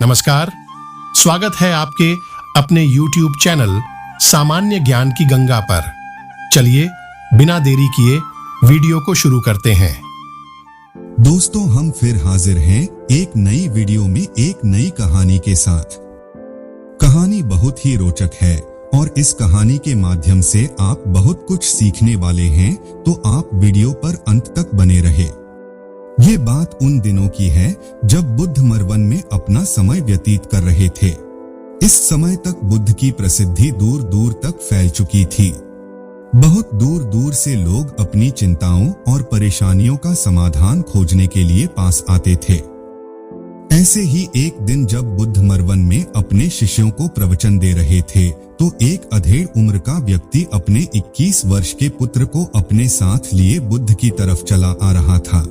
नमस्कार, स्वागत है आपके अपने YouTube चैनल सामान्य ज्ञान की गंगा पर। चलिए बिना देरी किए वीडियो को शुरू करते हैं। दोस्तों, हम फिर हाजिर हैं एक नई वीडियो में एक नई कहानी के साथ। कहानी बहुत ही रोचक है और इस कहानी के माध्यम से आप बहुत कुछ सीखने वाले हैं, तो आप वीडियो पर अंत तक बने रहे। ये बात उन दिनों की है जब बुद्ध मरवन में अपना समय व्यतीत कर रहे थे। इस समय तक बुद्ध की प्रसिद्धि दूर दूर तक फैल चुकी थी। बहुत दूर दूर से लोग अपनी चिंताओं और परेशानियों का समाधान खोजने के लिए पास आते थे। ऐसे ही एक दिन जब बुद्ध मरवन में अपने शिष्यों को प्रवचन दे रहे थे, तो एक अधेड़ उम्र का व्यक्ति अपने 21 वर्ष के पुत्र को अपने साथ लिए बुद्ध की तरफ चला आ रहा था।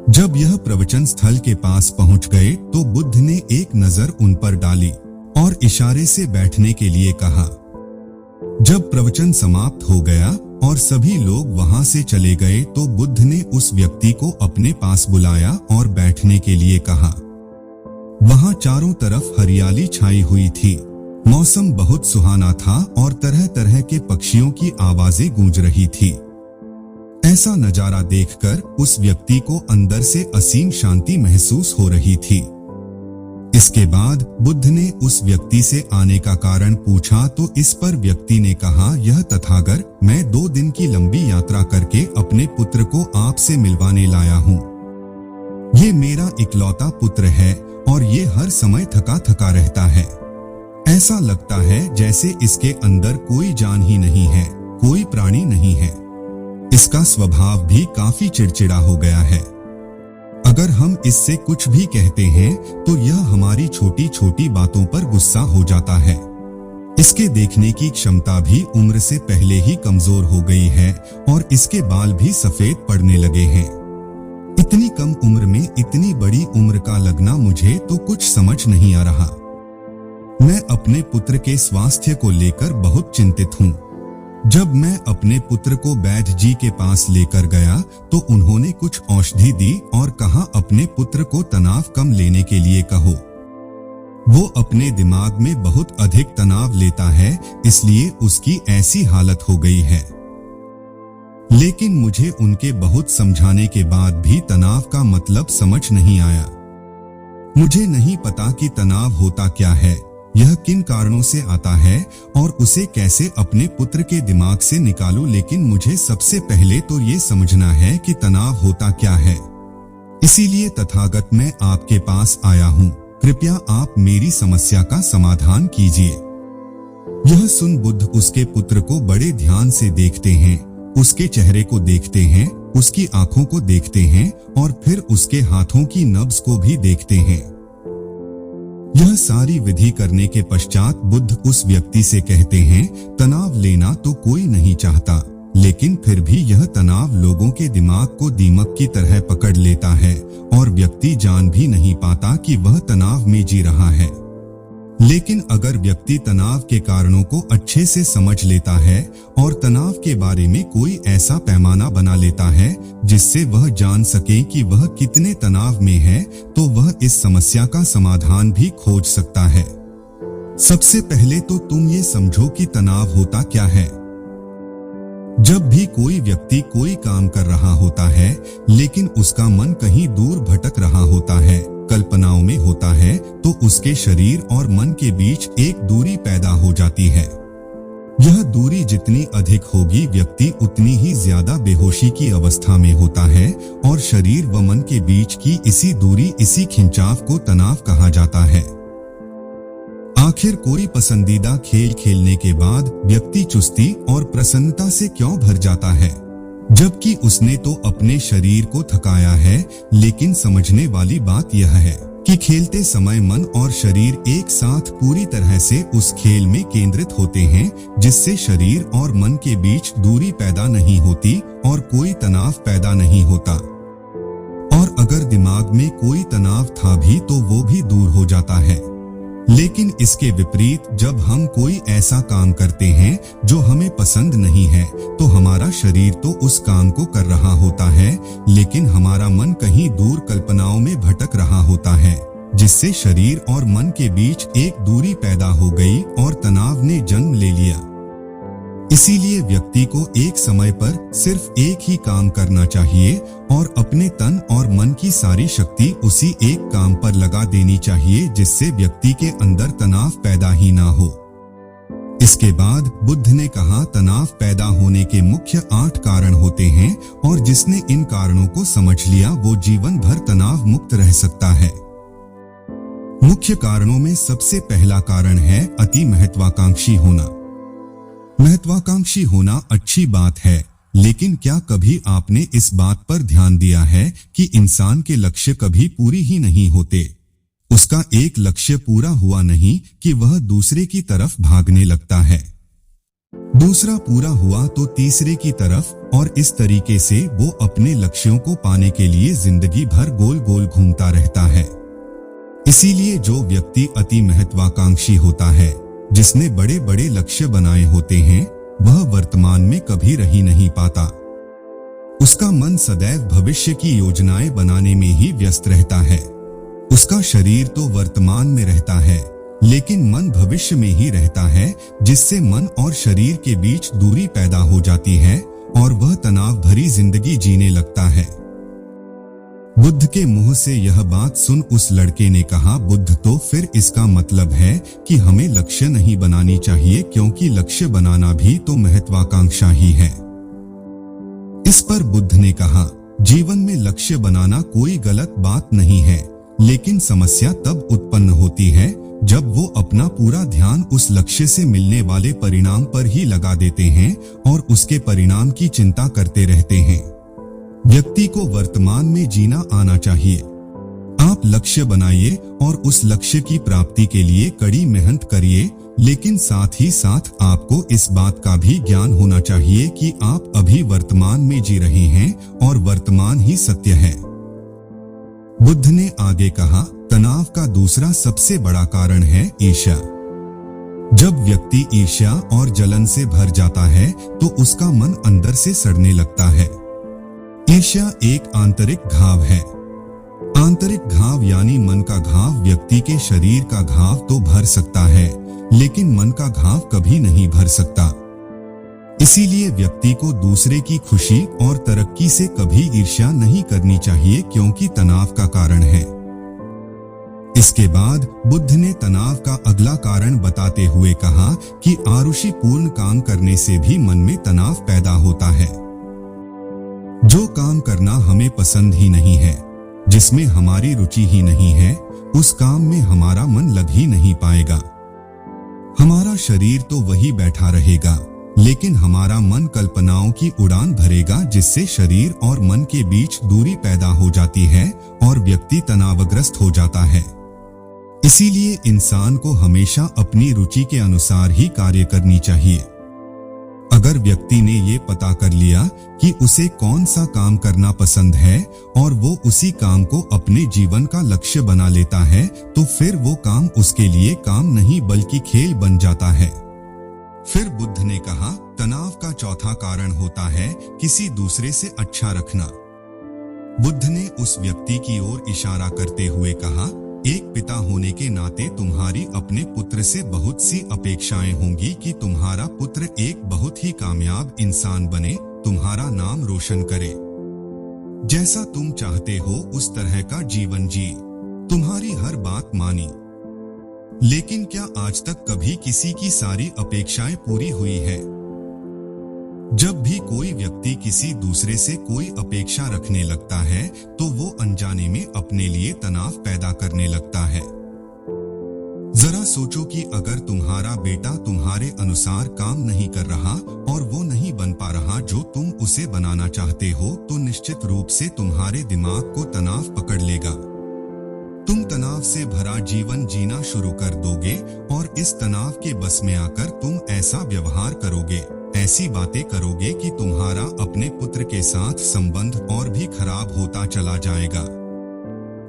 जब यह प्रवचन स्थल के पास पहुंच गए, तो बुद्ध ने एक नजर उन पर डाली और इशारे से बैठने के लिए कहा। जब प्रवचन समाप्त हो गया और सभी लोग वहां से चले गए, तो बुद्ध ने उस व्यक्ति को अपने पास बुलाया और बैठने के लिए कहा। वहां चारों तरफ हरियाली छाई हुई थी। मौसम बहुत सुहाना था और तरह तरह के पक्षियों की आवाजें गूंज रही थी। ऐसा नजारा देखकर उस व्यक्ति को अंदर से असीम शांति महसूस हो रही थी। इसके बाद बुद्ध ने उस व्यक्ति से आने का कारण पूछा, तो इस पर व्यक्ति ने कहा, यह तथागत, मैं 2 दिन की लंबी यात्रा करके अपने पुत्र को आपसे मिलवाने लाया हूँ। ये मेरा इकलौता पुत्र है और ये हर समय थका थका रहता है। ऐसा लगता है जैसे इसके अंदर कोई जान ही नहीं है, कोई प्राणी नहीं है। इसका स्वभाव भी काफी चिड़चिड़ा हो गया है। अगर हम इससे कुछ भी कहते हैं तो यह हमारी छोटी छोटी बातों पर गुस्सा हो जाता है। इसके देखने की क्षमता भी उम्र से पहले ही कमजोर हो गई है और इसके बाल भी सफेद पड़ने लगे हैं। इतनी कम उम्र में इतनी बड़ी उम्र का लगना मुझे तो कुछ समझ नहीं आ रहा। मैं अपने पुत्र के स्वास्थ्य को लेकर बहुत चिंतित हूँ। जब मैं अपने पुत्र को वैद्य जी के पास लेकर गया, तो उन्होंने कुछ औषधि दी और कहा, अपने पुत्र को तनाव कम लेने के लिए कहो। वो अपने दिमाग में बहुत अधिक तनाव लेता है, इसलिए उसकी ऐसी हालत हो गई है। लेकिन मुझे उनके बहुत समझाने के बाद भी तनाव का मतलब समझ नहीं आया। मुझे नहीं पता कि तनाव होता क्या है, यह किन कारणों से आता है और उसे कैसे अपने पुत्र के दिमाग से निकालूं, लेकिन मुझे सबसे पहले तो ये समझना है कि तनाव होता क्या है। इसीलिए तथागत मैं आपके पास आया हूँ। कृपया आप मेरी समस्या का समाधान कीजिए। यह सुन बुद्ध उसके पुत्र को बड़े ध्यान से देखते हैं, उसके चेहरे को देखते हैं, उसकी आंखों को देखते हैं और फिर उसके हाथों की नब्ज को भी देखते हैं। यह सारी विधि करने के पश्चात बुद्ध उस व्यक्ति से कहते हैं, तनाव लेना तो कोई नहीं चाहता, लेकिन फिर भी यह तनाव लोगों के दिमाग को दीमक की तरह पकड़ लेता है और व्यक्ति जान भी नहीं पाता कि वह तनाव में जी रहा है। लेकिन अगर व्यक्ति तनाव के कारणों को अच्छे से समझ लेता है और तनाव के बारे में कोई ऐसा पैमाना बना लेता है जिससे वह जान सके कि वह कितने तनाव में है, तो वह इस समस्या का समाधान भी खोज सकता है। सबसे पहले तो तुम ये समझो कि तनाव होता क्या है। जब भी कोई व्यक्ति कोई काम कर रहा होता है, लेकिन उसका मन कहीं दूर भटक रहा होता है, कल्पनाओं में होता है, तो उसके शरीर और मन के बीच एक दूरी पैदा हो जाती है। यह दूरी जितनी अधिक होगी, व्यक्ति उतनी ही ज्यादा बेहोशी की अवस्था में होता है और शरीर व मन के बीच की इसी दूरी, इसी खिंचाव को तनाव कहा जाता है। आखिर कोई पसंदीदा खेल खेलने के बाद व्यक्ति चुस्ती और प्रसन्नता से क्यों भर जाता है, जबकि उसने तो अपने शरीर को थकाया है। लेकिन समझने वाली बात यह है कि खेलते समय मन और शरीर एक साथ पूरी तरह से उस खेल में केंद्रित होते हैं, जिससे शरीर और मन के बीच दूरी पैदा नहीं होती और कोई तनाव पैदा नहीं होता। और अगर दिमाग में कोई तनाव था भी तो वो भी दूर हो जाता है। लेकिन इसके विपरीत जब हम कोई ऐसा काम करते हैं जो हमें पसंद नहीं है, तो हमारा शरीर तो उस काम को कर रहा होता है, लेकिन हमारा मन कहीं दूर कल्पनाओं में भटक रहा होता है। जिससे शरीर और मन के बीच एक दूरी पैदा हो गई और तनाव ने जन्म ले लिया। इसीलिए व्यक्ति को एक समय पर सिर्फ एक ही काम करना चाहिए और अपने तन और मन की सारी शक्ति उसी एक काम पर लगा देनी चाहिए, जिससे व्यक्ति के अंदर तनाव पैदा ही ना हो। इसके बाद बुद्ध ने कहा, तनाव पैदा होने के मुख्य 8 कारण होते हैं और जिसने इन कारणों को समझ लिया वो जीवन भर तनाव मुक्त रह सकता है। मुख्य कारणों में सबसे पहला कारण है अति महत्वाकांक्षी होना। महत्वाकांक्षी होना अच्छी बात है, लेकिन क्या कभी आपने इस बात पर ध्यान दिया है कि इंसान के लक्ष्य कभी पूरी ही नहीं होते। उसका एक लक्ष्य पूरा हुआ नहीं कि वह दूसरे की तरफ भागने लगता है, दूसरा पूरा हुआ तो तीसरे की तरफ, और इस तरीके से वो अपने लक्ष्यों को पाने के लिए जिंदगी भर गोल गोल घूमता रहता है। इसीलिए जो व्यक्ति अति महत्वाकांक्षी होता है, जिसने बड़े बड़े लक्ष्य बनाए होते हैं, वह वर्तमान में कभी रह ही नहीं पाता। उसका मन सदैव भविष्य की योजनाएं बनाने में ही व्यस्त रहता है। उसका शरीर तो वर्तमान में रहता है, लेकिन मन भविष्य में ही रहता है, जिससे मन और शरीर के बीच दूरी पैदा हो जाती है और वह तनाव भरी जिंदगी जीने लगता है। बुद्ध के मुंह से यह बात सुन उस लड़के ने कहा, बुद्ध, तो फिर इसका मतलब है कि हमें लक्ष्य नहीं बनानी चाहिए, क्योंकि लक्ष्य बनाना भी तो महत्वाकांक्षा ही है। इस पर बुद्ध ने कहा, जीवन में लक्ष्य बनाना कोई गलत बात नहीं है, लेकिन समस्या तब उत्पन्न होती है जब वो अपना पूरा ध्यान उस लक्ष्य से मिलने वाले परिणाम पर ही लगा देते हैं और उसके परिणाम की चिंता करते रहते हैं। व्यक्ति को वर्तमान में जीना आना चाहिए। आप लक्ष्य बनाइए और उस लक्ष्य की प्राप्ति के लिए कड़ी मेहनत करिए, लेकिन साथ ही साथ आपको इस बात का भी ज्ञान होना चाहिए कि आप अभी वर्तमान में जी रहे हैं और वर्तमान ही सत्य है। बुद्ध ने आगे कहा, तनाव का दूसरा सबसे बड़ा कारण है ईर्ष्या। जब व्यक्ति ईर्ष्या और जलन से भर जाता है तो उसका मन अंदर से सड़ने लगता है। ईर्ष्या एक आंतरिक घाव है। आंतरिक घाव यानी मन का घाव व्यक्ति के शरीर का घाव तो भर सकता है, लेकिन मन का घाव कभी नहीं भर सकता। इसीलिए व्यक्ति को दूसरे की खुशी और तरक्की से कभी ईर्ष्या नहीं करनी चाहिए, क्योंकि तनाव का कारण है। इसके बाद बुद्ध ने तनाव का अगला कारण बताते हुए कहा कि आरुषि पूर्ण काम करने से भी मन में तनाव पैदा होता है। जो काम करना हमें पसंद ही नहीं है, जिसमें हमारी रुचि ही नहीं है, उस काम में हमारा मन लग ही नहीं पाएगा। हमारा शरीर तो वही बैठा रहेगा, लेकिन हमारा मन कल्पनाओं की उड़ान भरेगा, जिससे शरीर और मन के बीच दूरी पैदा हो जाती है और व्यक्ति तनावग्रस्त हो जाता है। इसीलिए इंसान को हमेशा अपनी रुचि के अनुसार ही कार्य करनी चाहिए। अगर व्यक्ति ने ये पता कर लिया कि उसे कौन सा काम करना पसंद है और वो उसी काम को अपने जीवन का लक्ष्य बना लेता है, तो फिर वो काम उसके लिए काम नहीं बल्कि खेल बन जाता है। फिर बुद्ध ने कहा, तनाव का चौथा कारण होता है किसी दूसरे से अच्छा रखना। बुद्ध ने उस व्यक्ति की ओर इशारा करते हुए कहा, एक पिता होने के नाते तुम्हारी अपने पुत्र से बहुत सी अपेक्षाएं होंगी कि तुम्हारा पुत्र एक बहुत ही कामयाब इंसान बने, तुम्हारा नाम रोशन करे, जैसा तुम चाहते हो उस तरह का जीवन जिए, तुम्हारी हर बात मानी। लेकिन क्या आज तक कभी किसी की सारी अपेक्षाएं पूरी हुई है? जब भी कोई व्यक्ति किसी दूसरे से कोई अपेक्षा रखने लगता है तो वो अनजाने में अपने लिए तनाव पैदा करने लगता है। जरा सोचो कि अगर तुम्हारा बेटा तुम्हारे अनुसार काम नहीं कर रहा और वो नहीं बन पा रहा जो तुम उसे बनाना चाहते हो, तो निश्चित रूप से तुम्हारे दिमाग को तनाव पकड़ लेगा। तुम तनाव से भरा जीवन जीना शुरू कर दोगे और इस तनाव के बस में आकर तुम ऐसा व्यवहार करोगे, ऐसी बातें करोगे कि तुम्हारा अपने पुत्र के साथ संबंध और भी खराब होता चला जाएगा।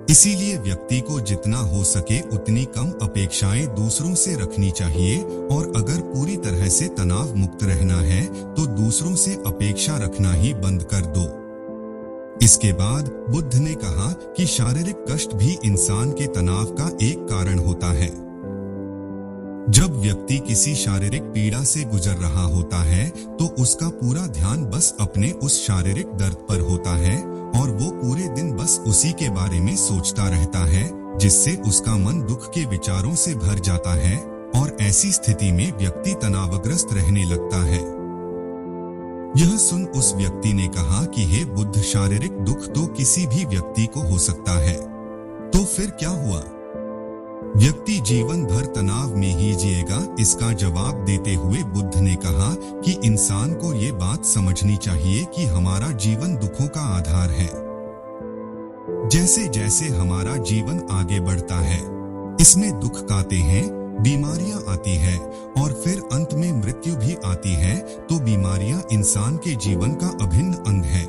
इसीलिए व्यक्ति को जितना हो सके उतनी कम अपेक्षाएं दूसरों से रखनी चाहिए, और अगर पूरी तरह से तनाव मुक्त रहना है तो दूसरों से अपेक्षा रखना ही बंद कर दो। इसके बाद बुद्ध ने कहा कि शारीरिक कष्ट भी इंसान के तनाव का एक कारण होता है। जब व्यक्ति किसी शारीरिक पीड़ा से गुजर रहा होता है तो उसका पूरा ध्यान बस अपने उस शारीरिक दर्द पर होता है और वो पूरे दिन बस उसी के बारे में सोचता रहता है, जिससे उसका मन दुख के विचारों से भर जाता है और ऐसी स्थिति में व्यक्ति तनावग्रस्त रहने लगता है। यह सुन उस व्यक्ति ने कहा कि हे बुद्ध, शारीरिक दुख तो किसी भी व्यक्ति को हो सकता है, तो फिर क्या हुआ? व्यक्ति जीवन भर तनाव में ही जिएगा? इसका जवाब देते हुए बुद्ध ने कहा कि इंसान को ये बात समझनी चाहिए कि हमारा जीवन दुखों का आधार है। जैसे जैसे हमारा जीवन आगे बढ़ता है, इसमें दुख आते हैं, बीमारियां आती है और फिर अंत में मृत्यु भी आती है। तो बीमारियां इंसान के जीवन का अभिन्न अंग है,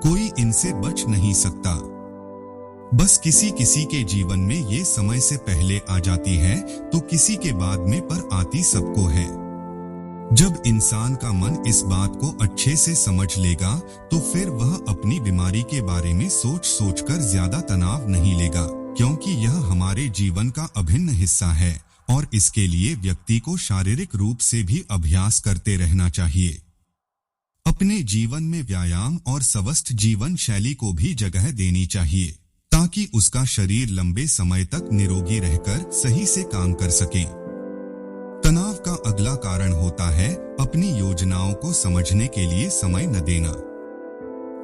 कोई इनसे बच नहीं सकता। बस किसी किसी के जीवन में ये समय से पहले आ जाती है तो किसी के बाद में, पर आती सबको है। जब इंसान का मन इस बात को अच्छे से समझ लेगा तो फिर वह अपनी बीमारी के बारे में सोच सोचकर ज्यादा तनाव नहीं लेगा, क्योंकि यह हमारे जीवन का अभिन्न हिस्सा है और इसके लिए व्यक्ति को शारीरिक रूप से भी अभ्यास करते रहना चाहिए। अपने जीवन में व्यायाम और स्वस्थ जीवन शैली को भी जगह देनी चाहिए ताकि उसका शरीर लंबे समय तक निरोगी रहकर सही से काम कर सके। तनाव का अगला कारण होता है अपनी योजनाओं को समझने के लिए समय न देना।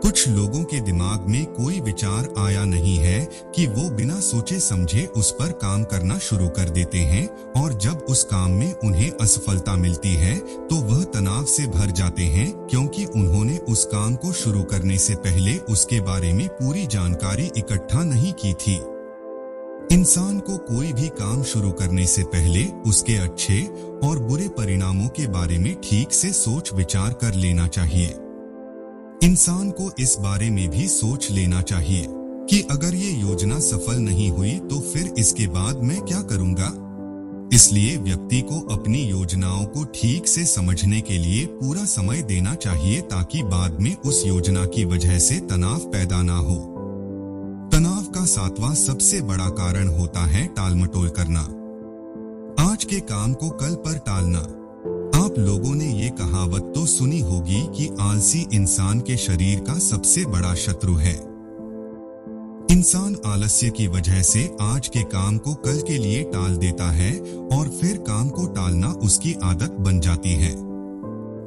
कुछ लोगों के दिमाग में कोई विचार आया नहीं है कि वो बिना सोचे समझे उस पर काम करना शुरू कर देते हैं और जब उस काम में उन्हें असफलता मिलती है तो वह तनाव से भर जाते हैं, क्योंकि उन्होंने उस काम को शुरू करने से पहले उसके बारे में पूरी जानकारी इकट्ठा नहीं की थी। इंसान को कोई भी काम शुरू करने से पहले उसके अच्छे और बुरे परिणामों के बारे में ठीक से सोच विचार कर लेना चाहिए। इंसान को इस बारे में भी सोच लेना चाहिए कि अगर ये योजना सफल नहीं हुई तो फिर इसके बाद मैं क्या करूंगा। इसलिए व्यक्ति को अपनी योजनाओं को ठीक से समझने के लिए पूरा समय देना चाहिए ताकि बाद में उस योजना की वजह से तनाव पैदा ना हो। तनाव का 7वां सबसे बड़ा कारण होता है टालमटोल करना। आज के काम को कल पर टालना। आप लोगों ने ये कहावत तो सुनी होगी कि आलसी इंसान के शरीर का सबसे बड़ा शत्रु है। इंसान आलस्य की वजह से आज के काम को कल के लिए टाल देता है और फिर काम को टालना उसकी आदत बन जाती है।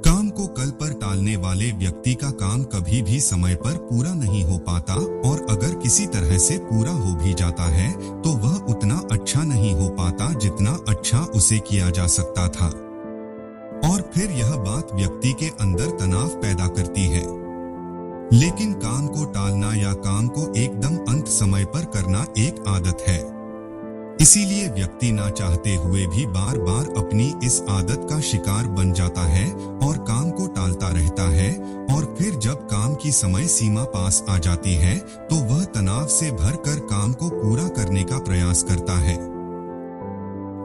काम को कल पर टालने वाले व्यक्ति का काम कभी भी समय पर पूरा नहीं हो पाता और अगर किसी तरह से पूरा हो भी जाता है तो वह उतना अच्छा नहीं हो पाता जितना अच्छा उसे किया जा सकता था। और फिर यह बात व्यक्ति के अंदर तनाव पैदा करती है। लेकिन काम को टालना या काम को एकदम अंत समय पर करना एक आदत है। इसीलिए व्यक्ति ना चाहते हुए भी बार बार अपनी इस आदत का शिकार बन जाता है और काम को टालता रहता है और फिर जब काम की समय सीमा पास आ जाती है तो वह तनाव से भरकर काम को पूरा करने का प्रयास करता है।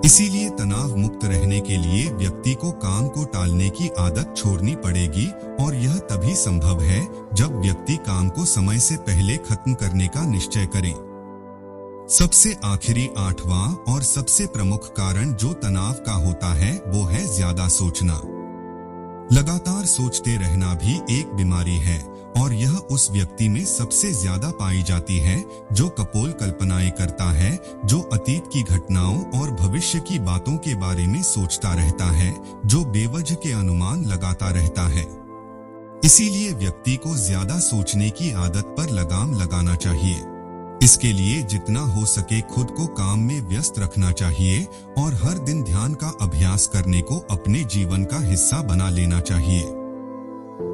इसीलिए तनाव मुक्त रहने के लिए व्यक्ति को काम को टालने की आदत छोड़नी पड़ेगी और यह तभी संभव है जब व्यक्ति काम को समय से पहले खत्म करने का निश्चय करे। सबसे आखिरी 8वां और सबसे प्रमुख कारण जो तनाव का होता है वो है ज्यादा सोचना। लगातार सोचते रहना भी एक बीमारी है और यह उस व्यक्ति में सबसे ज्यादा पाई जाती है जो कपोल कल्पनाएं करता है, जो अतीत की घटनाओं और भविष्य की बातों के बारे में सोचता रहता है, जो बेवजह के अनुमान लगाता रहता है। इसीलिए व्यक्ति को ज्यादा सोचने की आदत पर लगाम लगाना चाहिए। इसके लिए जितना हो सके खुद को काम में व्यस्त रखना चाहिए और हर दिन ध्यान का अभ्यास करने को अपने जीवन का हिस्सा बना लेना चाहिए।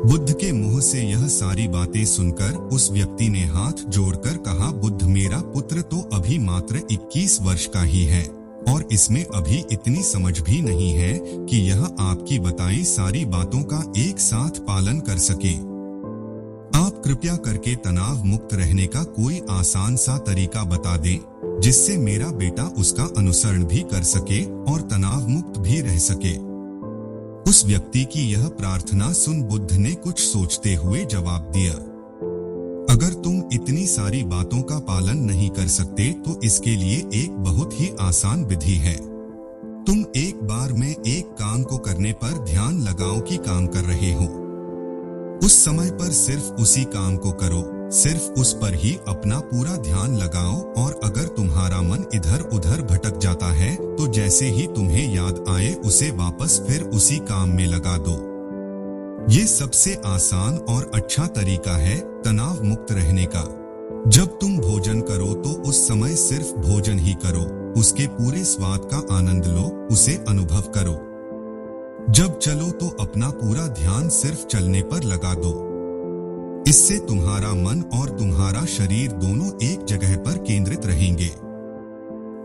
बुद्ध के मुंह से यह सारी बातें सुनकर उस व्यक्ति ने हाथ जोड़कर कहा, बुद्ध, मेरा पुत्र तो अभी मात्र 21 वर्ष का ही है और इसमें अभी इतनी समझ भी नहीं है कि यह आपकी बताई सारी बातों का एक साथ पालन कर सके। आप कृपया करके तनाव मुक्त रहने का कोई आसान सा तरीका बता दें जिससे मेरा बेटा उसका अनुसरण भी कर सके और तनाव मुक्त भी रह सके। उस व्यक्ति की यह प्रार्थना सुन बुद्ध ने कुछ सोचते हुए जवाब दिया, अगर तुम इतनी सारी बातों का पालन नहीं कर सकते तो इसके लिए एक बहुत ही आसान विधि है। तुम एक बार में एक काम को करने पर ध्यान लगाओ कि काम कर रहे हो। उस समय पर सिर्फ उसी काम को करो, सिर्फ उस पर ही अपना पूरा ध्यान लगाओ। और अगर तुम्हारा मन इधर उधर भटक जाता है तो जैसे ही तुम्हें याद आए उसे वापस फिर उसी काम में लगा दो। ये सबसे आसान और अच्छा तरीका है तनाव मुक्त रहने का। जब तुम भोजन करो तो उस समय सिर्फ भोजन ही करो, उसके पूरे स्वाद का आनंद लो, उसे अनुभव करो। जब चलो तो अपना पूरा ध्यान सिर्फ चलने पर लगा दो। इससे तुम्हारा मन और तुम्हारा शरीर दोनों एक जगह पर केंद्रित रहेंगे।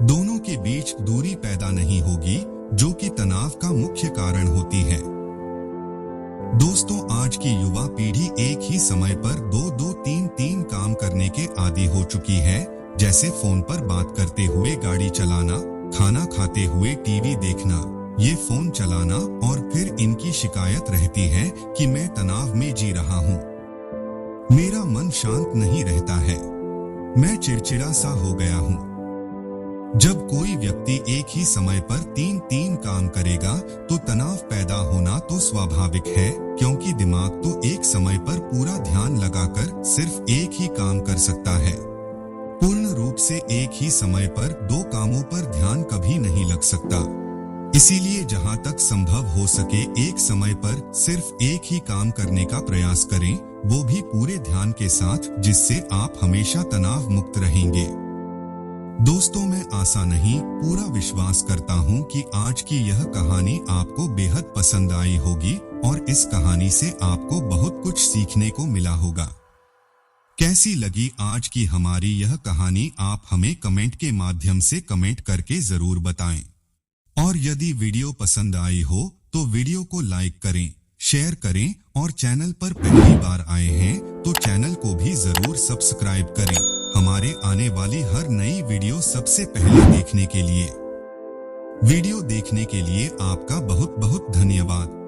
दोनों के बीच दूरी पैदा नहीं होगी, जो कि तनाव का मुख्य कारण होती है। दोस्तों, आज की युवा पीढ़ी एक ही समय पर 2-2-3-3 काम करने के आदी हो चुकी है, जैसे फोन पर बात करते हुए गाड़ी चलाना, खाना खाते हुए टीवी देखना, ये फोन चलाना, और फिर इनकी शिकायत रहती है कि मैं तनाव में जी रहा हूँ, मेरा मन शांत नहीं रहता है, मैं चिड़चिड़ा सा हो गया हूँ। जब कोई व्यक्ति एक ही समय पर 3-3 काम करेगा तो तनाव पैदा होना तो स्वाभाविक है, क्योंकि दिमाग तो एक समय पर पूरा ध्यान लगाकर सिर्फ एक ही काम कर सकता है। पूर्ण रूप से एक ही समय पर 2 कामों पर ध्यान कभी नहीं लग सकता। इसीलिए जहां तक संभव हो सके एक समय पर सिर्फ एक ही काम करने का प्रयास करें, वो भी पूरे ध्यान के साथ, जिससे आप हमेशा तनाव मुक्त रहेंगे। दोस्तों, मैं आशा नहीं पूरा विश्वास करता हूं कि आज की यह कहानी आपको बेहद पसंद आई होगी और इस कहानी से आपको बहुत कुछ सीखने को मिला होगा। कैसी लगी आज की हमारी यह कहानी, आप हमें कमेंट के माध्यम से कमेंट करके जरूर बताएं। और यदि वीडियो पसंद आई हो तो वीडियो को लाइक करें, शेयर करें, और चैनल पर पहली बार आए हैं तो चैनल को भी जरूर सब्सक्राइब करें, हमारे आने वाली हर नई वीडियो सबसे पहले देखने के लिए। वीडियो देखने के लिए आपका बहुत बहुत धन्यवाद।